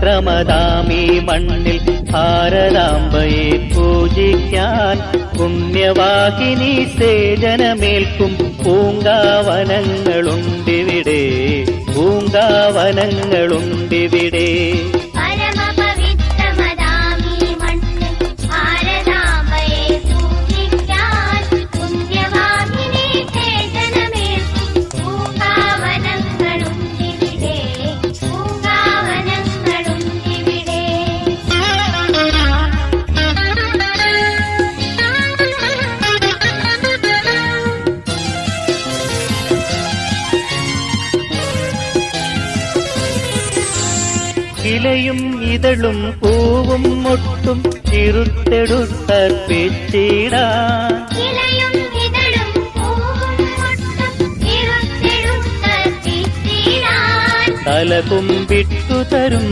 പവിത്രമതാമീ മണ്ണിൽ ഭാരതാംബയെ പൂജിക്കാൻ പുണ്യവാഹിനി സേജനമേൽക്കും പൂങ്കാവനങ്ങളുണ്ടിവിടെ, പൂങ്കാവനങ്ങളുണ്ടിവിടെ. ഇലയും ഇതളും പൂവും മൊട്ടും ഇരുത്തെടുത്തർപ്പിച്ചിടാൻ, തല കുമ്പിട്ടു തരും